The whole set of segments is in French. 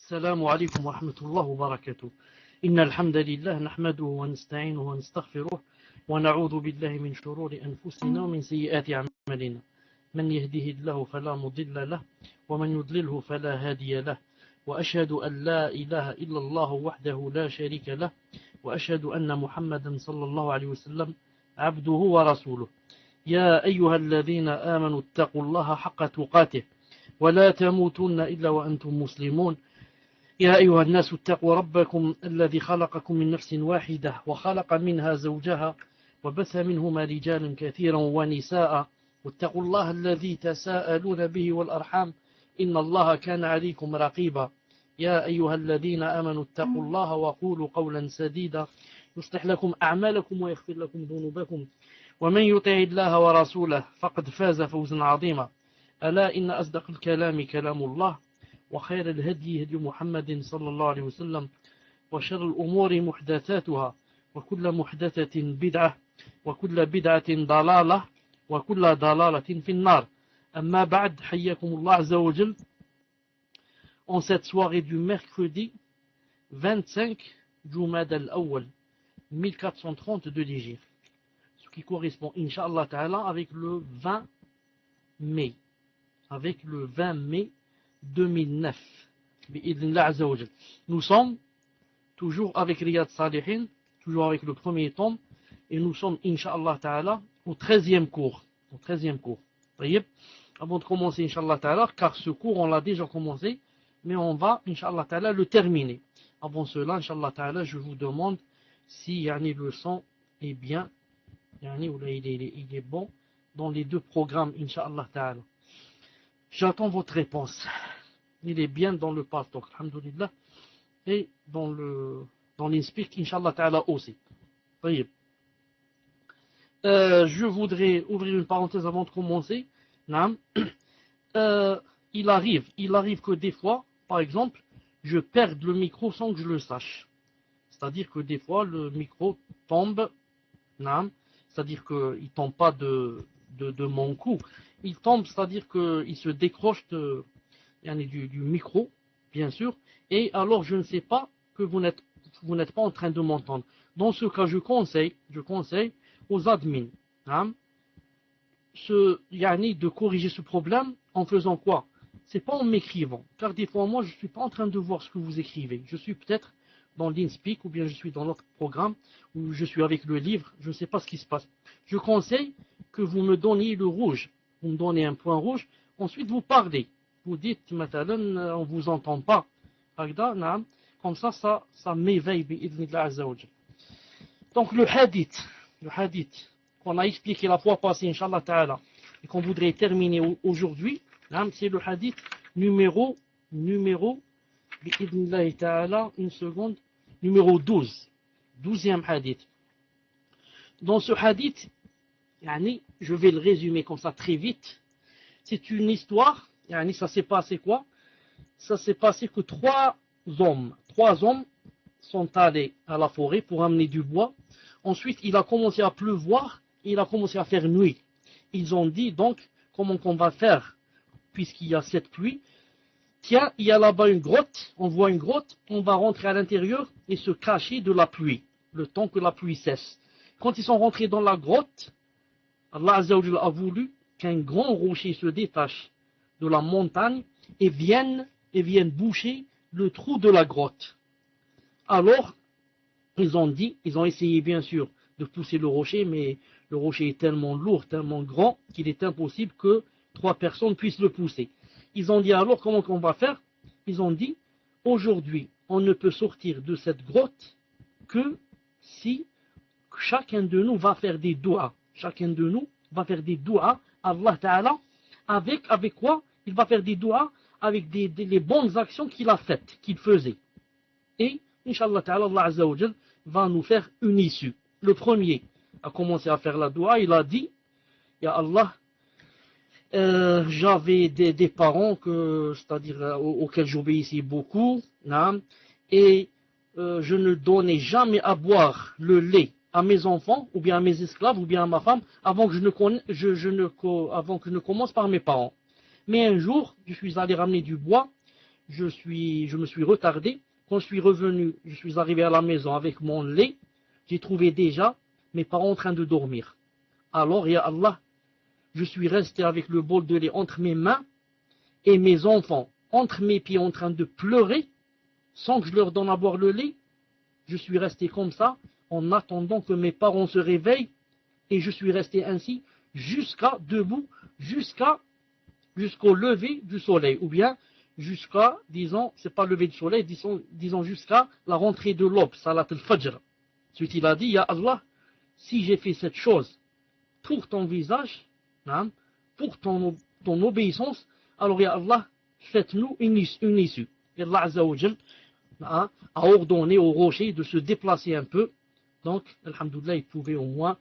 السلام عليكم ورحمة الله وبركاته. إن الحمد لله نحمده ونستعينه ونستغفره ونعوذ بالله من شرور أنفسنا ومن سيئات أعمالنا. من يهده الله فلا مضل له ومن يضلله فلا هادي له، وأشهد أن لا إله إلا الله وحده لا شريك له، وأشهد أن محمدا صلى الله عليه وسلم عبده ورسوله. يا أيها الذين آمنوا اتقوا الله حق تقاته ولا تموتن إلا وأنتم مسلمون. يا أيها الناس اتقوا ربكم الذي خلقكم من نفس واحدة وخلق منها زوجها وبث منهما رجالا كثيرا ونساء، واتقوا الله الذي تساءلون به والأرحام إن الله كان عليكم رقيبا. يا أيها الذين آمنوا اتقوا الله وقولوا قولا سديدا يصلح لكم أعمالكم ويغفر لكم ذنوبكم، ومن يطع الله ورسوله فقد فاز فوزا عظيما. ألا إن أصدق الكلام كلام الله، وخير الهدي هدي محمد صلى الله عليه وسلم، وشر الأمور محدثاتها، وكل محدثة بدعة، وكل بدعة ضلالة، وكل ضلالة في النار. أما بعد، حياكم الله عز وجل en cette soirée du mercredi 25 Jumad al-Awwal 1430 de l'Hégire, ce qui correspond, Inch'Allah Ta'ala, avec le 20 mai. Avec le 20 mai 2009. Nous sommes toujours avec Riyad Salihin, toujours avec le premier tome, et nous sommes, Inch'Allah Ta'ala, au 13e cours. Au 13e cours. Avant de commencer, Inch'Allah Ta'ala, car ce cours, on l'a déjà commencé, mais on va, Inch'Allah Ta'ala, le terminer. Avant cela, Inch'Allah Ta'ala, je vous demande si le son est bien, il est bon dans les deux programmes, Inch'Allah Ta'ala. J'attends votre réponse. Il est bien dans le pastor, alhamdoulilah, et dans l'inspire, Inch'Allah Ta'ala aussi. Je voudrais ouvrir une parenthèse avant de commencer. Il arrive que des fois, par exemple, je perde le micro sans que je le sache. C'est-à-dire que des fois, le micro tombe, c'est-à-dire qu'il ne tombe pas de mon cou. Il tombe, c'est-à-dire qu'il se décroche du micro, bien sûr, et alors je ne sais pas que vous n'êtes pas en train de m'entendre. Dans ce cas, je conseille aux admins de corriger ce problème en faisant quoi? C'est pas en m'écrivant, car des fois moi je ne suis pas en train de voir ce que vous écrivez. Je suis peut-être dans l'InSpeak ou bien je suis dans l'autre programme ou je suis avec le livre, je ne sais pas ce qui se passe. Je conseille que vous me donniez le rouge. Vous me donnez un point rouge, ensuite vous parlez. Vous dites, on ne vous entend pas. Comme ça m'éveille, bi'idhnillah azza wa jal. Donc le hadith qu'on a expliqué la fois passée, Inch'Allah Ta'ala, et qu'on voudrait terminer aujourd'hui, c'est le hadith numéro, bi'idhnillah ta'ala, une seconde, numéro 12. 12e hadith. Dans ce hadith, je vais le résumer comme ça très vite. C'est une histoire, ça s'est passé quoi? Ça s'est passé que trois hommes sont allés à la forêt pour amener du bois. Ensuite, il a commencé à pleuvoir et il a commencé à faire nuit. Ils ont dit donc, comment qu'on va faire puisqu'il y a cette pluie? Tiens, il y a là-bas une grotte, on voit une grotte, on va rentrer à l'intérieur et se cacher de la pluie, le temps que la pluie cesse. Quand ils sont rentrés dans la grotte, Allah Azza wa Jalla a voulu qu'un grand rocher se détache de la montagne et vienne boucher le trou de la grotte. Alors, ils ont essayé bien sûr de pousser le rocher, mais le rocher est tellement lourd, tellement grand, qu'il est impossible que 3 personnes puissent le pousser. Ils ont dit alors comment on va faire? Ils ont dit, aujourd'hui, on ne peut sortir de cette grotte que si chacun de nous va faire des doigts. Chacun de nous va faire des doigts à Allah Ta'ala. Avec quoi? Il va faire des doigts avec les bonnes actions qu'il a faites, qu'il faisait. Et, Inch'Allah Ta'ala, Allah Azza wa Jal va nous faire une issue. Le premier a commencé à faire la doua, il a dit, Ya Allah, j'avais des parents c'est-à-dire auxquels j'obéissais beaucoup, et je ne donnais jamais à boire le lait à mes enfants, ou bien à mes esclaves, ou bien à ma femme, avant que je ne commence par mes parents. Mais un jour, je suis allé ramener du bois, je me suis retardé. Quand je suis revenu, je suis arrivé à la maison avec mon lait, j'ai trouvé déjà mes parents en train de dormir. Alors, ya Allah, je suis resté avec le bol de lait entre mes mains et mes enfants entre mes pieds en train de pleurer sans que je leur donne à boire le lait. Je suis resté comme ça en attendant que mes parents se réveillent et je suis resté ainsi debout jusqu'au lever du soleil, ou bien jusqu'à, disons, c'est pas le lever du soleil, disons jusqu'à la rentrée de l'aube, salat al-fajr. Ensuite il a dit, ya Allah, si j'ai fait cette chose pour ton visage, pour ton obéissance, alors ya Allah, faites-nous une issue. Et Allah Azza wa Jal a ordonné au rocher de se déplacer un peu. Donc, alhamdoulilah, il pouvait au moins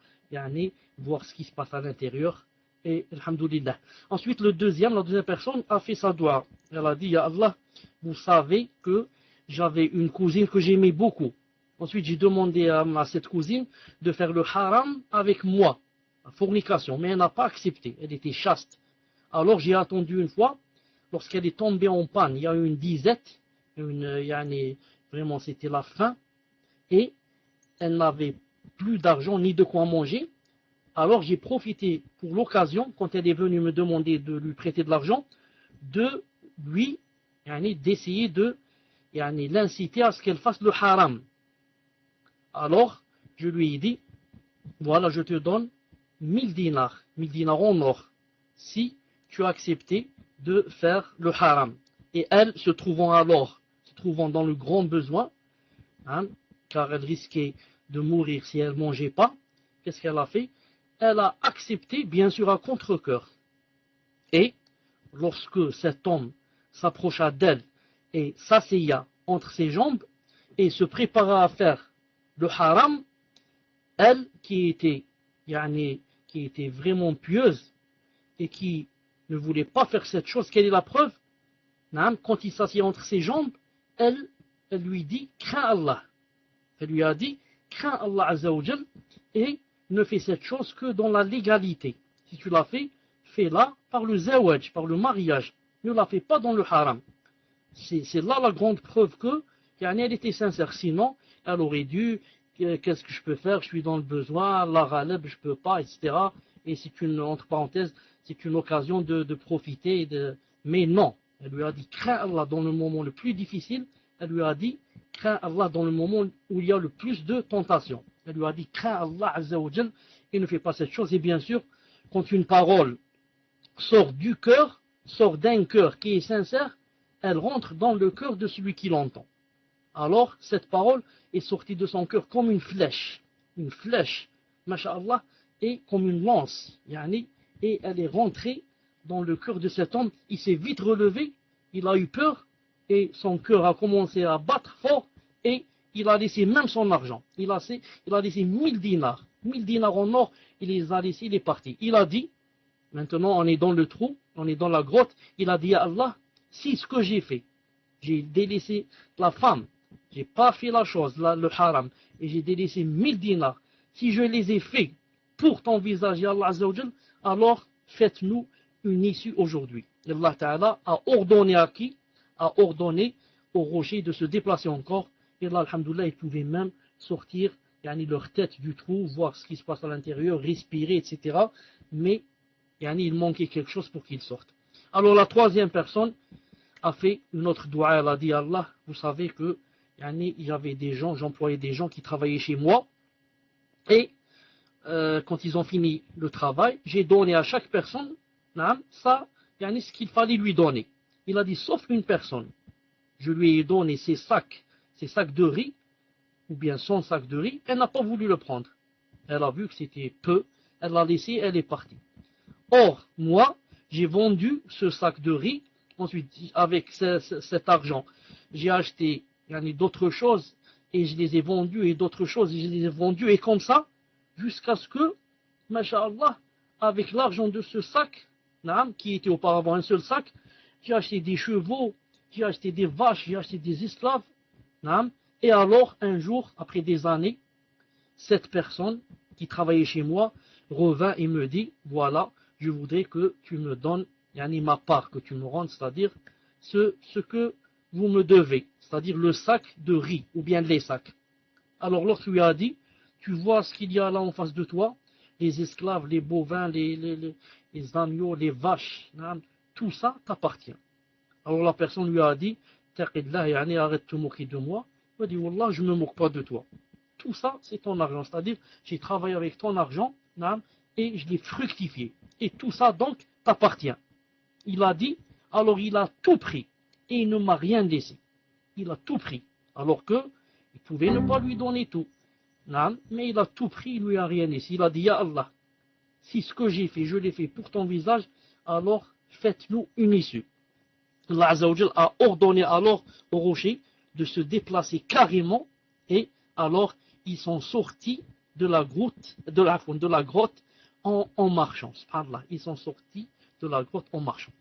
voir ce qui se passe à l'intérieur. Et alhamdoulilah. Ensuite, la deuxième personne a fait sa doua. Elle a dit, ya Allah, vous savez que j'avais une cousine que j'aimais beaucoup. Ensuite, j'ai demandé à cette cousine de faire le haram avec moi, la fornication, mais elle n'a pas accepté. Elle était chaste. Alors, j'ai attendu une fois, lorsqu'elle est tombée en panne, il y a eu une disette, vraiment c'était la faim, et elle n'avait plus d'argent ni de quoi manger. Alors j'ai profité pour l'occasion, quand elle est venue me demander de lui prêter de l'argent, de lui, d'essayer de l'inciter à ce qu'elle fasse le haram. Alors je lui ai dit, voilà, je te donne 1000 dinars en or, si tu as accepté de faire le haram. Et elle, se trouvant dans le grand besoin, car elle risquait de mourir si elle ne mangeait pas, qu'est-ce qu'elle a fait? Elle a accepté, bien sûr à contre-cœur. Et lorsque cet homme s'approcha d'elle et s'asseya entre ses jambes et se prépara à faire le haram, elle qui était vraiment pieuse et qui ne voulait pas faire cette chose, quelle est la preuve? Quand il s'assied entre ses jambes, elle lui dit, crains Allah. Elle lui a dit, crains Allah Azza wa Jal, et ne fais cette chose que dans la légalité. Si tu l'as fait, fais-la par le zawaj, par le mariage. Ne la fais pas dans le haram. C'est là la grande preuve que elle était sincère. Sinon, elle aurait dû, qu'est-ce que je peux faire? Je suis dans le besoin, la ghalab, je peux pas, etc. Et c'est une, entre parenthèses, c'est une occasion de profiter. Mais non, elle lui a dit, crains Allah dans le moment le plus difficile. Elle lui a dit, crains Allah dans le moment où il y a le plus de tentation. Elle lui a dit, crains Allah Azza wa Jal et ne fais pas cette chose. Et bien sûr, quand une parole sort du cœur, sort d'un cœur qui est sincère, elle rentre dans le cœur de celui qui l'entend. Alors, cette parole est sortie de son cœur comme une flèche, masha'Allah, et comme une lance, et elle est rentrée dans le cœur de cet homme. Il s'est vite relevé, il a eu peur, et son cœur a commencé à battre fort, et il a laissé même son argent. Il a laissé 1000 dinars en or, il les a laissés, il est parti. Il a dit, maintenant on est dans le trou, on est dans la grotte, il a dit à Allah, si ce que j'ai fait, j'ai délaissé la femme, j'ai pas fait la chose, le haram, et j'ai délaissé 1000 dinars, si je les ai faits pour ton visage, ya Allah Azza wa Jal, alors faites-nous une issue aujourd'hui. Allah Ta'ala a ordonné à qui? A ordonné au rocher de se déplacer encore. Et là, alhamdoulilah, ils pouvaient même sortir leur tête du trou, voir ce qui se passe à l'intérieur, respirer, etc. Mais il manquait quelque chose pour qu'ils sortent. Alors la troisième personne a fait une autre doua. Elle a dit à Allah, vous savez que j'avais des gens, j'employais des gens qui travaillaient chez moi. Et quand ils ont fini le travail, j'ai donné à chaque personne ça, ce qu'il fallait lui donner. Il a dit, sauf une personne. Je lui ai donné ses sacs de riz, ou bien son sac de riz, elle n'a pas voulu le prendre. Elle a vu que c'était peu, elle l'a laissé, elle est partie. Or, moi, j'ai vendu ce sac de riz, ensuite, avec cet argent, j'ai acheté d'autres choses, et je les ai vendus, et d'autres choses, et je les ai vendus, et comme ça, jusqu'à ce que, masha'Allah, avec l'argent de ce sac, qui était auparavant un seul sac, j'ai acheté des chevaux, j'ai acheté des vaches, j'ai acheté des esclaves. Et alors, un jour, après des années, cette personne qui travaillait chez moi revint et me dit, voilà, je voudrais que tu me donnes ma part, que tu me rendes, c'est-à-dire ce que vous me devez, c'est-à-dire le sac de riz, ou bien les sacs. Alors l'autre lui a dit, tu vois ce qu'il y a là en face de toi, les esclaves, les bovins, les agneaux, les vaches, tout ça t'appartient. Alors la personne lui a dit, Taqillah, yani, arrête de te moquer de moi. Il a dit, Wallah, je ne me moque pas de toi. Tout ça, c'est ton argent. C'est-à-dire, j'ai travaillé avec ton argent, et je l'ai fructifié. Et tout ça, donc, t'appartient. Il a dit, alors il a tout pris. Et il ne m'a rien laissé. Il a tout pris. Alors que, il pouvait ne pas lui donner tout. Mais il a tout pris, il ne lui a rien laissé. Il a dit, Ya Allah, si ce que j'ai fait, je l'ai fait pour ton visage, alors faites-nous une issue. Allah Azza wa Jal a ordonné alors au rocher de se déplacer carrément, et alors ils sont sortis de la grotte en marchant. Subhanallah, ils sont sortis de la grotte en marchant.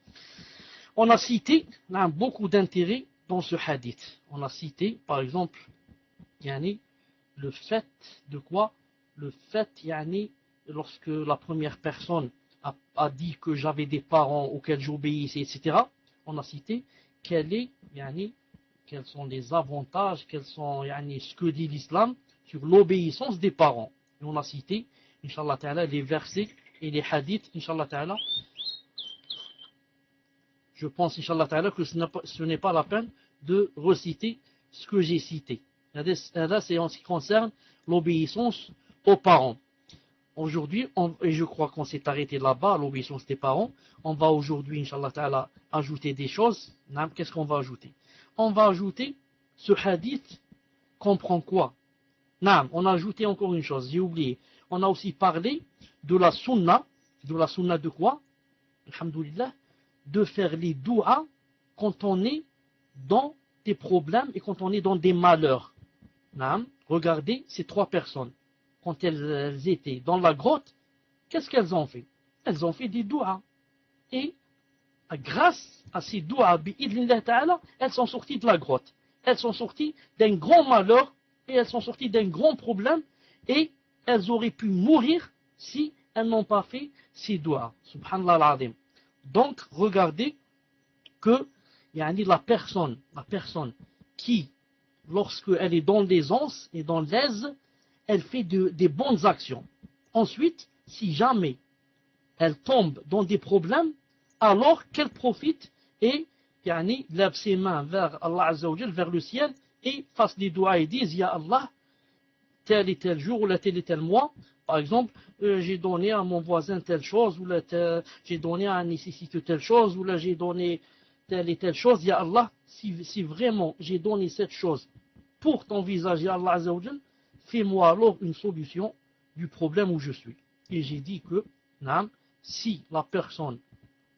On a cité beaucoup d'intérêts dans ce hadith. On a cité par exemple le fait de quoi? Le fait lorsque la première personne a dit que j'avais des parents auxquels j'obéissais, etc. On a cité quels sont les avantages, quels sont ce que dit l'islam sur l'obéissance des parents. Et on a cité, Inch'Allah Ta'ala, les versets et les hadiths, Inch'Allah Ta'ala. Je pense, Inch'Allah Ta'ala, que ce n'est pas la peine de reciter ce que j'ai cité. Là, c'est en ce qui concerne l'obéissance aux parents. Aujourd'hui, et je crois qu'on s'est arrêté là-bas, l'obéissance des parents, on va aujourd'hui, Inch'Allah Ta'ala, ajouter des choses. Qu'est-ce qu'on va ajouter? On va ajouter, ce hadith comprend quoi? On a ajouté encore une chose, j'ai oublié. On a aussi parlé de la sunna de quoi? Alhamdulillah, de faire les douas quand on est dans des problèmes et quand on est dans des malheurs. Regardez ces trois personnes. Quand elles étaient dans la grotte, qu'est-ce qu'elles ont fait? Elles ont fait des douas. Et grâce à ces douas, elles sont sorties de la grotte. Elles sont sorties d'un grand malheur et elles sont sorties d'un grand problème et elles auraient pu mourir si elles n'ont pas fait ces douas. Subhanallah al-azim. Donc, regardez que la personne qui, lorsqu'elle est dans l'aisance et dans l'aise, elle fait des bonnes actions. Ensuite, si jamais elle tombe dans des problèmes, alors qu'elle profite et lève ses mains vers Allah Azza wa Jal, vers le ciel, et fasse des doigts et dise, Ya Allah, tel et tel jour, ou tel et tel mois, par exemple, j'ai donné à mon voisin telle chose, ou j'ai donné à un nécessiteux telle chose, ou là j'ai donné telle et telle chose, Ya Allah, si vraiment j'ai donné cette chose pour ton visage, Ya Allah Azza wa Jal, fais-moi alors une solution du problème où je suis. Et j'ai dit que, si la personne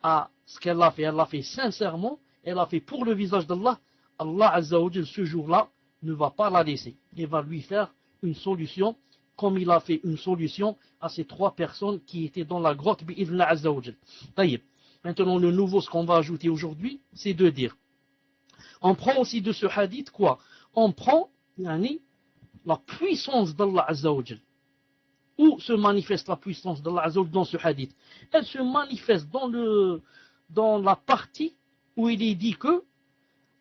a ce qu'elle a fait, elle l'a fait sincèrement, elle l'a fait pour le visage d'Allah, Allah Azza wa Jal, ce jour-là, ne va pas la laisser. Il va lui faire une solution, comme il a fait une solution à ces trois personnes qui étaient dans la grotte, bi'idhna Azza wa Jal. Maintenant, le nouveau, ce qu'on va ajouter aujourd'hui, c'est de dire, on prend aussi de ce hadith quoi? On prend, la puissance d'Allah Azza wa Jal. Où se manifeste la puissance d'Allah Azza wa Jal dans ce hadith? Elle se manifeste dans la partie où il est dit que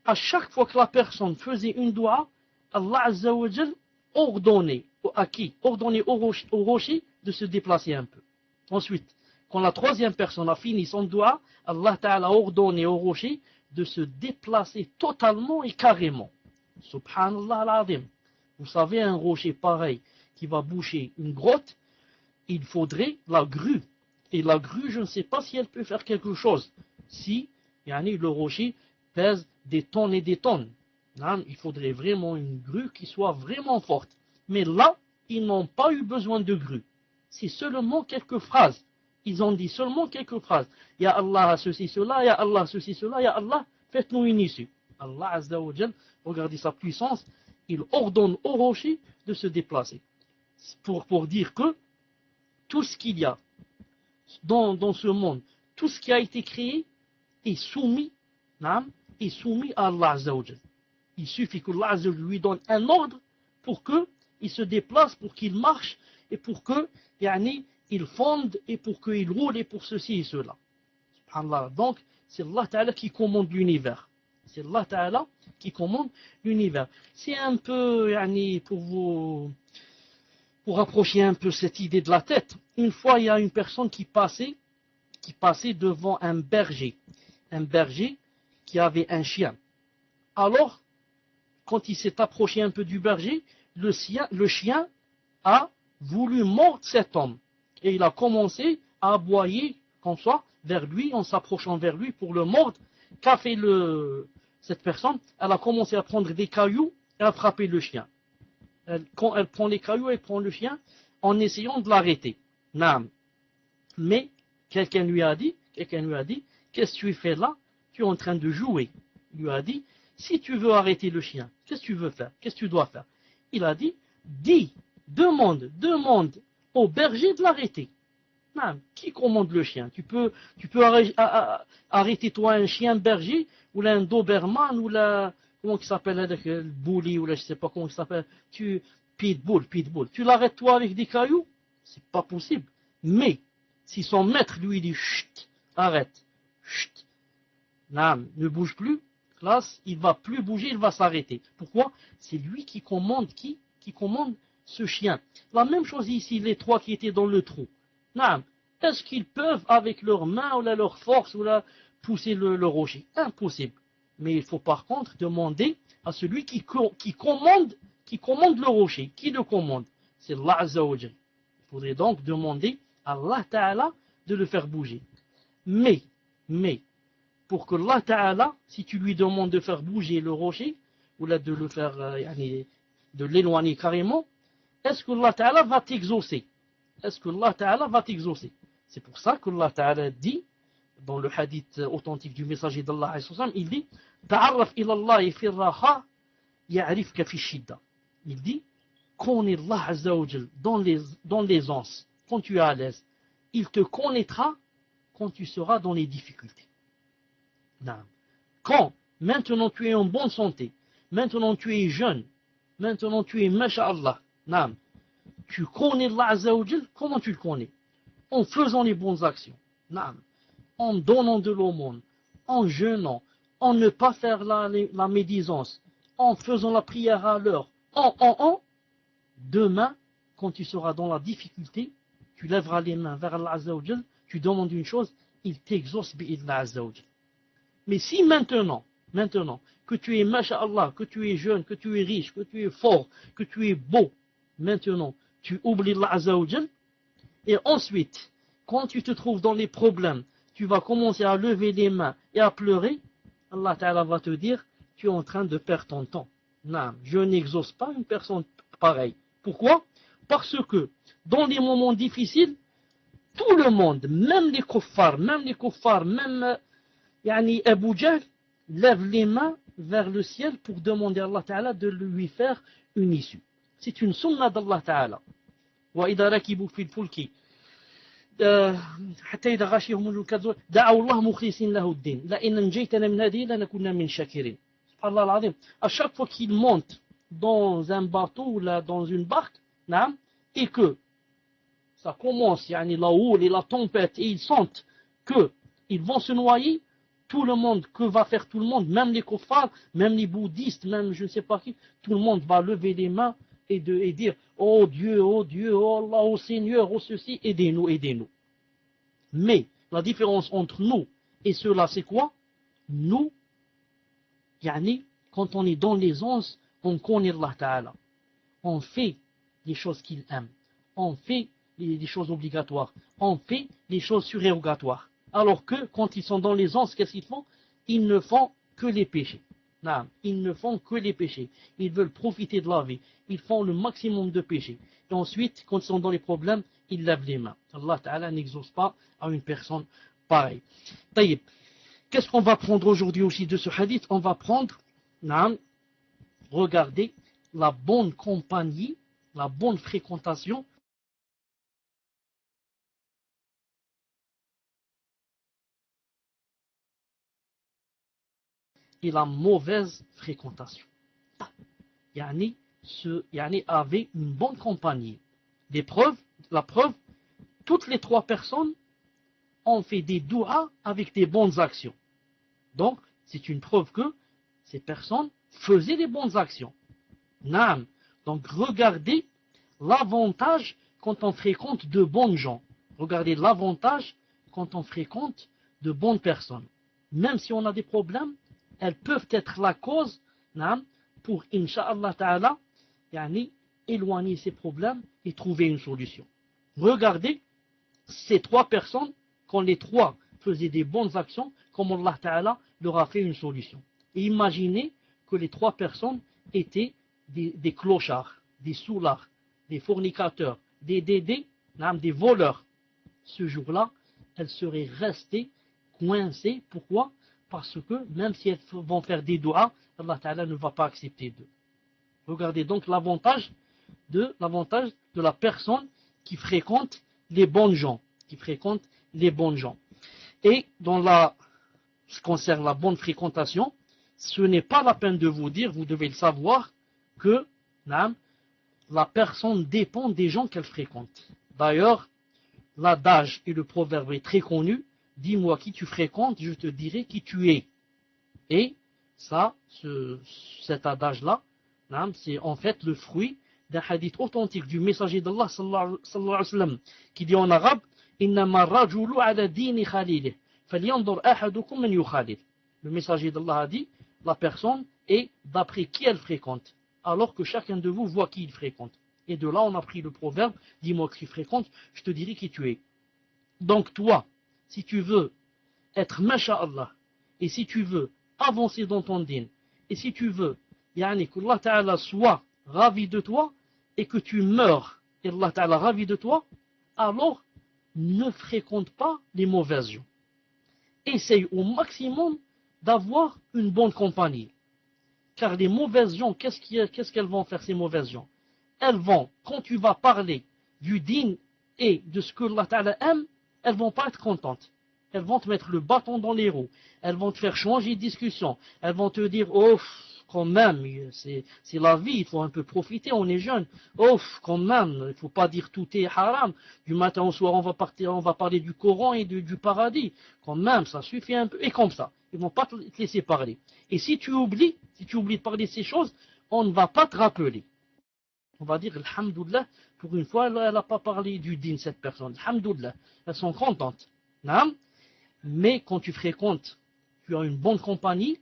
à chaque fois que la personne faisait une dua, Allah Azza wa Jal ordonnait à qui? Ordonnait au rocher de se déplacer un peu. Ensuite, quand la troisième personne a fini son dua, Allah Ta'ala a ordonné au rocher de se déplacer totalement et carrément. Subhanallah al-Azim. Vous savez, un rocher pareil qui va boucher une grotte, il faudrait la grue. Et la grue, je ne sais pas si elle peut faire quelque chose. Si le rocher pèse des tonnes et des tonnes. Il faudrait vraiment une grue qui soit vraiment forte. Mais là, ils n'ont pas eu besoin de grue. C'est seulement quelques phrases. Ils ont dit seulement quelques phrases. Ya Allah, ceci, cela, Ya Allah, ceci, cela, Ya Allah, faites-nous une issue. Allah Azza wa Jal, regardez sa puissance, il ordonne au rocher de se déplacer. Pour dire que tout ce qu'il y a dans ce monde, tout ce qui a été créé est soumis à Allah Azza wa Jal. Il suffit que Allah Azza wa Jal lui donne un ordre pour qu'il se déplace, pour qu'il marche, et pour que il fonde, et pour qu'il roule, et pour ceci et cela. Subhanallah. Donc, c'est Allah Ta'ala qui commande l'univers. C'est Allah Ta'ala qui commande l'univers. C'est un peu, pour rapprocher un peu cette idée de la tête. Une fois, il y a une personne qui passait devant un berger qui avait un chien. Alors, quand il s'est approché un peu du berger, le chien a voulu mordre cet homme. Et il a commencé à aboyer comme ça vers lui, en s'approchant vers lui pour le mordre. Qu'a fait cette personne? Elle a commencé à prendre des cailloux et à frapper le chien. Quand elle prend les cailloux, elle prend le chien en essayant de l'arrêter. Naam. Mais quelqu'un lui a dit, qu'est-ce que tu fais là? Tu es en train de jouer. Il lui a dit, si tu veux arrêter le chien, qu'est-ce que tu veux faire? Qu'est-ce que tu dois faire? Il a dit, demande au berger de l'arrêter. Non, qui commande le chien? Tu peux arrêter toi un chien berger, ou là un Doberman, ou là, comment il s'appelle, le bully, ou là je sais pas comment il s'appelle, pitbull. Tu l'arrêtes toi avec des cailloux? C'est pas possible. Mais, si son maître lui dit, chut, arrête, chut, non, ne bouge plus, classe, il va plus bouger, il va s'arrêter. Pourquoi? C'est lui qui commande, qui commande ce chien. La même chose ici, les trois qui étaient dans le trou. Non, est-ce qu'ils peuvent, avec leurs mains, ou là, leur force, ou là, pousser le rocher? Impossible. Mais il faut par contre demander à celui qui commande le rocher. Qui le commande? C'est Allah Azza wa Jal. Il faudrait donc demander à Allah Ta'ala de le faire bouger. Mais, pour que Allah Ta'ala, si tu lui demandes de faire bouger le rocher, ou là de le faire, de l'éloigner carrément, est-ce que Allah Ta'ala va t'exaucer? Est-ce que Allah Ta'ala va t'exaucer? C'est pour ça que Allah Ta'ala dit, dans le hadith authentique du messager d'Allah, il dit, Ta'arraf ilallahi fi raha, ya'rifka fi shidda. Il dit, connais Allah Azza wa Jal dans les anses, quand tu es à l'aise. Il te connaîtra quand tu seras dans les difficultés. Quand maintenant tu es en bonne santé, maintenant tu es jeune, maintenant tu es masha'Allah, tu connais Allah Azza wa Jal, comment tu le connais? En faisant les bonnes actions, en donnant de l'aumône, en jeûnant, en ne pas faire la médisance, en faisant la prière à l'heure, demain, quand tu seras dans la difficulté, tu lèveras les mains vers Allah Azza wa Jal, tu demandes une chose, il t'exauce bi'idna Azza wa Jal. Mais si maintenant, que tu es masha'Allah, que tu es jeune, que tu es riche, que tu es fort, que tu es beau, maintenant, tu oublies Allah Azza wa Jal, et ensuite, quand tu te trouves dans les problèmes, tu vas commencer à lever les mains et à pleurer, Allah Ta'ala va te dire, tu es en train de perdre ton temps. Non, je n'exauce pas une personne pareille. Pourquoi? Parce que dans les moments difficiles, tout le monde, même les kuffars, même Abu Jahl, lève les mains vers le ciel pour demander à Allah Ta'ala de lui faire une issue. C'est une sunna d'Allah Ta'ala. وإذا ركبوا في الفلك حتى إذا غشيهم الكذب دعوا الله مخلصين له الدين لئن نجيتنا من هذه لنكون من شاكرين. سبحان الله العظيم. À chaque fois qu'ils montent dans un bateau ou là dans une barque, et que ça commence, la houle et la tempête, et ils sentent qu'ils vont se noyer, tout le monde, que va faire tout le monde, même les kuffars, même les bouddhistes, même je ne sais pas qui, tout le monde va lever les mains et dire, oh Dieu, oh Allah, oh Seigneur, oh ceci, aidez-nous. Mais la différence entre nous et ceux-là, c'est quoi? Nous, quand on est dans les anses, on connaît Allah Ta'ala. On fait les choses qu'il aime. On fait les choses obligatoires. On fait les choses surérogatoires. Alors que, quand ils sont dans les anses, qu'est-ce qu'ils font? Ils ne font que les péchés. Non, ils ne font que les péchés. Ils veulent profiter de la vie. Ils font le maximum de péchés. Et ensuite, quand ils sont dans les problèmes, ils lèvent les mains. Allah Ta'ala n'exauce pas à une personne pareille. Taïb. Qu'est-ce qu'on va prendre aujourd'hui aussi de ce hadith? On va prendre, regardez, la bonne compagnie, la bonne fréquentation et la mauvaise fréquentation. Avait une bonne compagnie. La preuve, toutes les trois personnes ont fait des douas avec des bonnes actions. Donc, c'est une preuve que ces personnes faisaient les bonnes actions. Naam. Donc regardez l'avantage quand on fréquente de bons gens. Regardez l'avantage quand on fréquente de bonnes personnes. Même si on a des problèmes, elles peuvent être la cause, naam, pour, incha'Allah ta'ala, éloigner ces problèmes et trouver une solution. Regardez ces trois personnes, quand les trois faisaient des bonnes actions, comme Allah ta'ala leur a fait une solution. Et imaginez que les trois personnes étaient des clochards, des soulards, des fornicateurs, des voleurs. Ce jour-là, elles seraient restées coincées. Pourquoi? Parce que même si elles vont faire des doigts, Allah ta'ala ne va pas accepter d'eux. Regardez donc l'avantage de la personne qui fréquente les bons gens. Et dans ce qui concerne la bonne fréquentation, ce n'est pas la peine de vous dire, vous devez le savoir, que la personne dépend des gens qu'elle fréquente. D'ailleurs, l'adage et le proverbe est très connu. Dis-moi qui tu fréquentes, je te dirai qui tu es. Et ça, cet adage-là, c'est en fait le fruit d'un hadith authentique du messager d'Allah sallallahu alayhi wa sallam, qui dit en arabe, innama rajulu ala dini khalilih, falyanzur ahadukum man yukhalil. Le messager d'Allah a dit, la personne est d'après qui elle fréquente, alors que chacun de vous voit qui il fréquente. Et de là, on a pris le proverbe, dis-moi qui tu fréquentes, je te dirai qui tu es. Donc toi, si tu veux être masha'Allah, et si tu veux avancer dans ton din, et si tu veux que Allah Ta'ala soit ravi de toi, et que tu meurs, et Allah Ta'ala ravi de toi, alors ne fréquente pas les mauvaises gens. Essaye au maximum d'avoir une bonne compagnie. Car les mauvaises gens, qu'est-ce qu'elles vont faire, ces mauvaises gens? Elles vont, quand tu vas parler du din et de ce que Allah Ta'ala aime, elles vont pas être contentes. Elles vont te mettre le bâton dans les roues. Elles vont te faire changer de discussion. Elles vont te dire, oh, quand même, c'est la vie, il faut un peu profiter, on est jeune. Oh, quand même, il ne faut pas dire tout est haram. Du matin au soir, on va parler du Coran et du paradis. Quand même, ça suffit un peu. Et comme ça, ils ne vont pas te laisser parler. Et si tu oublies de parler de ces choses, on ne va pas te rappeler. On va dire, alhamdoulilah, pour une fois, elle n'a pas parlé du din, cette personne. Alhamdoulilah, elles sont contentes. Mais quand tu fréquentes, tu as une bonne compagnie,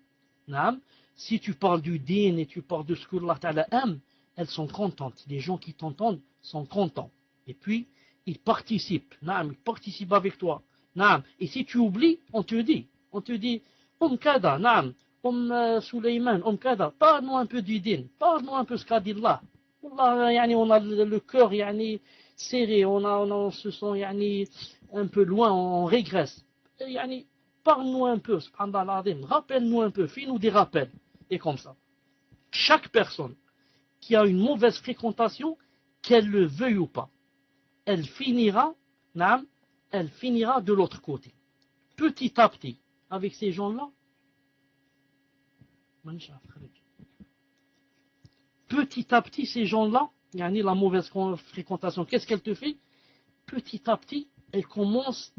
si tu parles du din et tu parles de ce que Allah Ta'ala aime, elles sont contentes. Les gens qui t'entendent sont contents. Et puis, ils participent. Ils participent avec toi. Et si tu oublies, on te dit, Kada, Suleyman, Kada, parle-nous un peu du din, parle-nous un peu ce qu'a dit Allah. Allah, on a le cœur serré, on se sent un peu loin, on régresse. Parle-nous un peu, rappelle-nous un peu, fais-nous des rappels. Et comme ça. Chaque personne qui a une mauvaise fréquentation, qu'elle le veuille ou pas, elle finira de l'autre côté. Petit à petit, avec ces gens-là, petit à petit, ces gens-là, la mauvaise fréquentation, qu'est-ce qu'elle te fait? Petit à petit, elle commence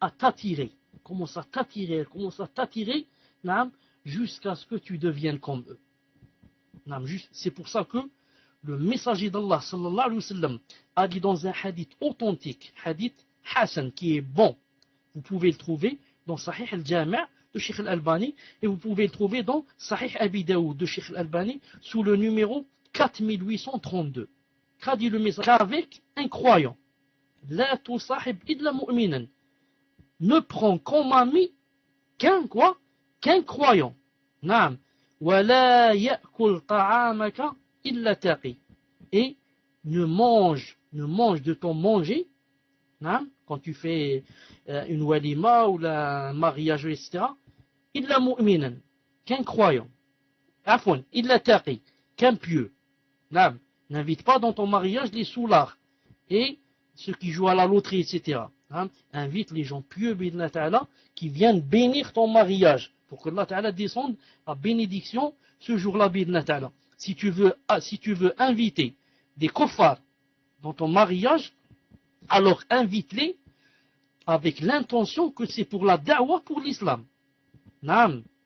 à t'attirer. Elle commence à t'attirer, jusqu'à ce que tu deviennes comme eux. C'est pour ça que le messager d'Allah sallallahu alayhi wa sallam a dit dans un hadith authentique, hadith Hassan, qui est bon. Vous pouvez le trouver dans Sahih al-Jami' de Sheikh al-Albani et vous pouvez le trouver dans Sahih Abi Daoud de Sheikh al-Albani sous le numéro 4832. Qu'a dit le messager? Qu'avec un croyant, la tusahib illa mu'minan, ne prends comme ami qu'un croyant. Naam. وَلَا يَأْكُلْ طَعَامَكَ إِلَّا تَقِي. Et ne mange de ton manger, quand tu fais une walima ou un mariage, etc., إِلَّا مُؤْمِنًا, qu'un croyant. Afwan, إِلَّا تَقِي, qu'un pieux. N'invite pas dans ton mariage les soulards et ceux qui jouent à la loterie, etc. Invite les gens pieux, qui viennent bénir ton mariage, pour que Allah Ta'ala descende la bénédiction ce jour-là, bidna ta'ala. Si tu veux inviter des kuffars dans ton mariage, alors invite-les avec l'intention que c'est pour la da'wah pour l'islam.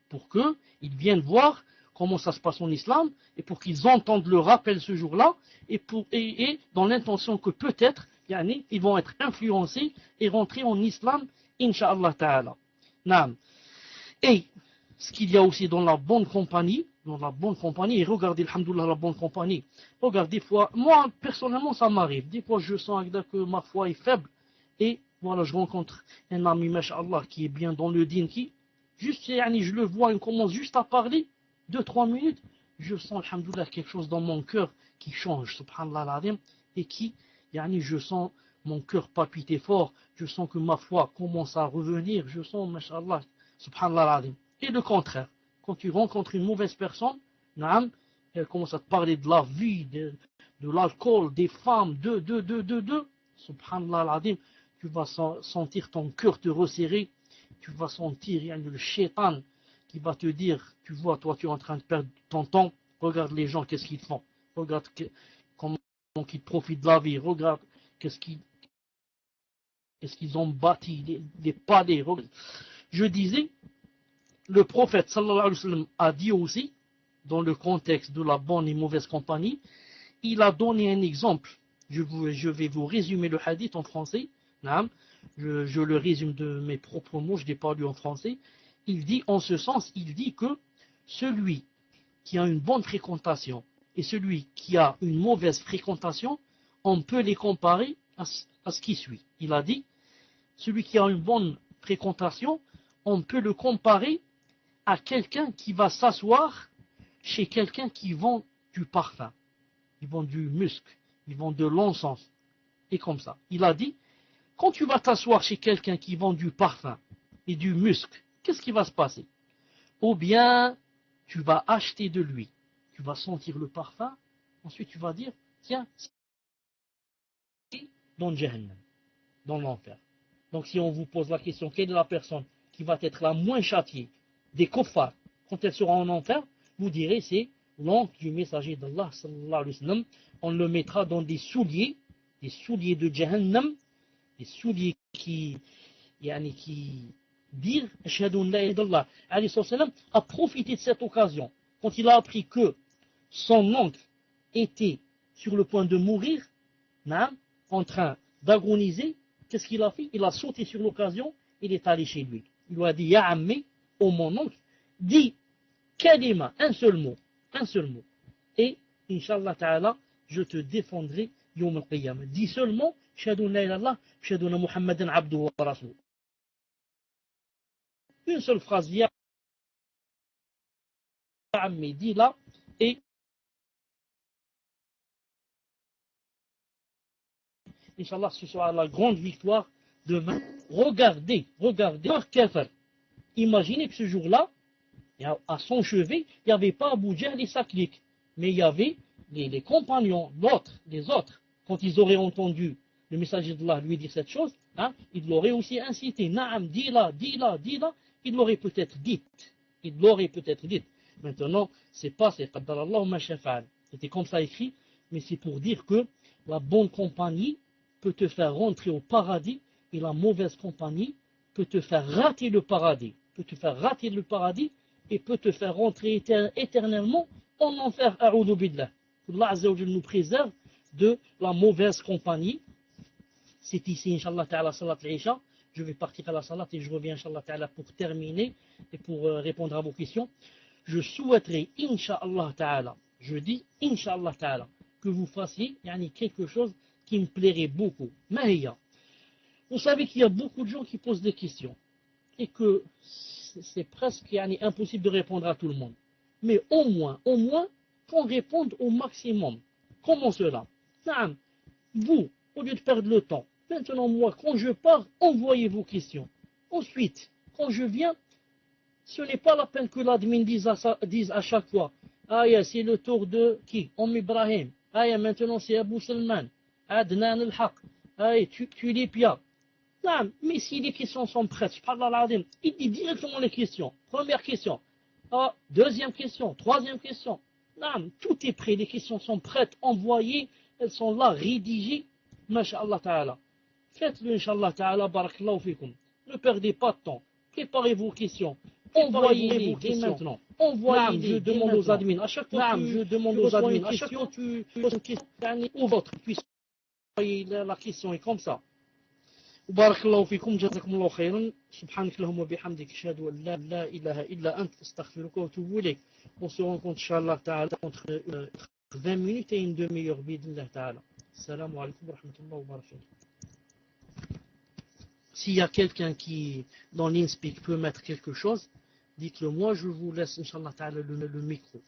Pour qu'ils viennent voir comment ça se passe en islam, et pour qu'ils entendent le rappel ce jour-là, et dans l'intention que peut-être, ils vont être influencés et rentrer en islam, incha'Allah ta'ala. Naam. Et ce qu'il y a aussi dans la bonne compagnie, et regardez, alhamdoulilah, la bonne compagnie. Regarde, des fois, moi, personnellement, ça m'arrive. Des fois, je sens que ma foi est faible, et voilà, je rencontre un ami, masha'Allah, qui est bien dans le din, qui, juste, je le vois, il commence juste à parler, 2-3 minutes, je sens, alhamdoulilah, quelque chose dans mon cœur qui change, subhanallah al-azim, et qui, je sens mon cœur palpiter fort, je sens que ma foi commence à revenir, je sens, masha'Allah, subhanallah al-azim. Et le contraire, quand tu rencontres une mauvaise personne, elle commence à te parler de la vie, de l'alcool, des femmes, subhanallah al-azim, tu vas sentir ton cœur te resserrer, tu vas sentir le shaitan qui va te dire, tu vois, toi tu es en train de perdre ton temps, regarde les gens, qu'est-ce qu'ils font, regarde comment ils profitent de la vie, regarde qu'est-ce qu'ils ont bâti, des palais. Je disais, le prophète sallallahu alayhi wa sallam a dit aussi, dans le contexte de la bonne et mauvaise compagnie, il a donné un exemple. Je vais vous résumer le hadith en français. Je le résume de mes propres mots, je ne l'ai pas lu en français. Il dit, en ce sens, il dit que celui qui a une bonne fréquentation et celui qui a une mauvaise fréquentation, on peut les comparer à ce qui suit. Il a dit, celui qui a une bonne fréquentation, on peut le comparer à quelqu'un qui va s'asseoir chez quelqu'un qui vend du parfum, ils vendent du musc, ils vendent de l'encens, et comme ça. Il a dit, quand tu vas t'asseoir chez quelqu'un qui vend du parfum et du musc, qu'est-ce qui va se passer? Ou bien, tu vas acheter de lui, tu vas sentir le parfum, ensuite tu vas dire, tiens, c'est dans Jahannam, dans l'enfer. Donc si on vous pose la question, quelle est la personne qui va être la moins châtiée des kuffars quand elle sera en enfer, vous direz, c'est l'oncle du messager d'Allah, sallallahu alayhi wa sallam. On le mettra dans des souliers de Jahannam, des souliers qui disent Ashhadu an la ilaha illallah. Alayhi sallam a profité de cette occasion. Quand il a appris que son oncle était sur le point de mourir, en train d'agoniser, qu'est-ce qu'il a fait? Il a sauté sur l'occasion, il est allé chez lui. Il lui a dit, Ya ammi, ô mon oncle, dis kalima, un seul mot. Et, Inch'Allah ta'ala, je te défendrai yawm al-qiyamah. Dis seulement, Shahadu la ilaha illallah, Shahadu anna Muhammadan abduhu wa rasuluh. Une seule phrase, Ya ammi, dis là, et Inch'Allah, ce sera la grande victoire demain. Regardez, kafir. Imaginez que ce jour-là, à son chevet, il n'y avait pas Abu Jahl et sa clique, mais il y avait les compagnons, les autres. Quand ils auraient entendu le messager d'Allah lui dire cette chose, ils l'auraient aussi incité. Naam, dis-la, il l'aurait peut-être dit. Maintenant, c'est qaddarallahu ma shafa'al. C'était comme ça écrit, mais c'est pour dire que la bonne compagnie peut te faire rentrer au paradis et la mauvaise compagnie peut te faire rater le paradis. Et peut te faire rentrer éternellement en enfer. A'udhu billah. Allah Azza wa Jalla nous préserve de la mauvaise compagnie. C'est ici, Inch'Allah ta'ala, salat al-Isha. Je vais partir à la salat et je reviens, Inch'Allah ta'ala, pour terminer et pour répondre à vos questions. Je souhaiterais, Inch'Allah ta'ala, je dis, Inch'Allah ta'ala, que vous fassiez quelque chose qui me plairait beaucoup. Mahiya. Vous savez qu'il y a beaucoup de gens qui posent des questions et que c'est presque impossible de répondre à tout le monde. Mais au moins, qu'on réponde au maximum. Comment cela? Vous, au lieu de perdre le temps, maintenant moi, quand je pars, envoyez vos questions. Ensuite, quand je viens, ce n'est pas la peine que l'admin dise à chaque fois, c'est le tour de qui? Ibrahim. Maintenant c'est Abu Salman. Adnan al-Haq. Tu les pias. Mais si les questions sont prêtes, il dit directement les questions. Première question. Deuxième question. Troisième question. Tout est prêt. Les questions sont prêtes, envoyées. Elles sont là, rédigées. Masha'Allah ta'ala. Faites-le, Inch'Allah ta'ala. Barakallahu fikum. Ne perdez pas de temps. Préparez vos questions. Envoyez-les dès maintenant. Envoyez-les. Je demande aux admins. À chaque fois que tu poses une question, ou votre puisse la question est comme ça. وبارك الله فيكم جزاكم الله خيرا سبحانك اللهم وبحمدك اشهد ان لا اله الا انت استغفرك واتوب اليك. On se rencontre inchallah ta'ala entre 20 minutes et une demi-heure باذن ta'ala. Assalamu alaikum wa rahmatullahi wa barakatuh. S'il y a quelqu'un qui dans l'InSpeak peut mettre quelque chose, dites-le moi, je vous laisse inchallah ta'ala le micro.